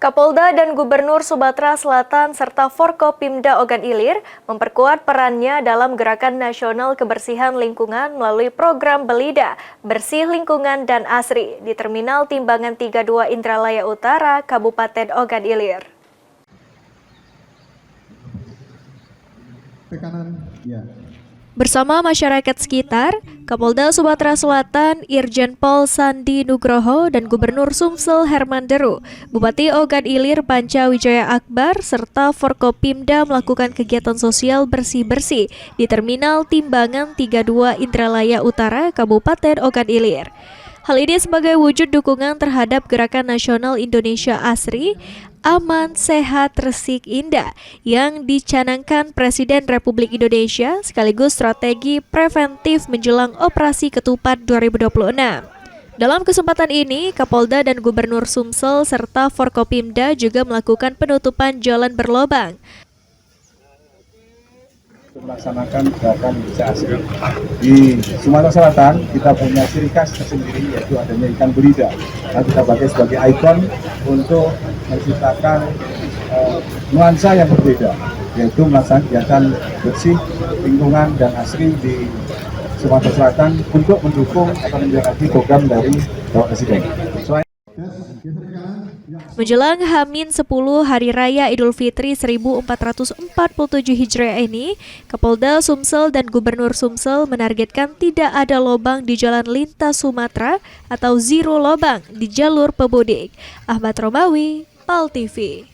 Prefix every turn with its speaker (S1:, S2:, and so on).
S1: Kapolda dan Gubernur Sumatera Selatan serta Forkopimda Ogan Ilir memperkuat perannya dalam gerakan nasional kebersihan lingkungan melalui program Belida, Bersih Lingkungan dan Asri di Terminal Timbangan 32 Indralaya Utara, Kabupaten Ogan Ilir. Bersama masyarakat sekitar, Kapolda Sumatera Selatan Irjen Pol Sandi Nugroho dan Gubernur Sumsel Herman Deru, Bupati Ogan Ilir Panca Wijaya Akbar, serta Forkopimda melakukan kegiatan sosial bersih-bersih di Terminal Timbangan 32 Indralaya Utara, Kabupaten Ogan Ilir. Hal ini sebagai wujud dukungan terhadap Gerakan Nasional Indonesia Asri, Aman, Sehat, Resik, Indah yang dicanangkan Presiden Republik Indonesia sekaligus strategi preventif menjelang Operasi Ketupat 2026. Dalam kesempatan ini, Kapolda dan Gubernur Sumsel serta Forkopimda juga melakukan penutupan jalan berlobang.
S2: Melaksanakan gerakan Indonesia Asri di Sumatera Selatan, kita punya ciri khas tersendiri yaitu adanya ikan belida. Nah, kita pakai sebagai ikon untuk menciptakan nuansa yang berbeda, yaitu melaksanakan kegiatan bersih lingkungan dan asri di Sumatera Selatan untuk mendukung atau menjalankan program dari Bapak Presiden.
S1: Menjelang H-10 Hari Raya Idul Fitri 1447 Hijriah ini, Kapolda Sumsel dan Gubernur Sumsel menargetkan tidak ada lobang di Jalan Lintas Sumatera atau zero lobang di jalur pemudik. Ahmad Romawi, PAL TV.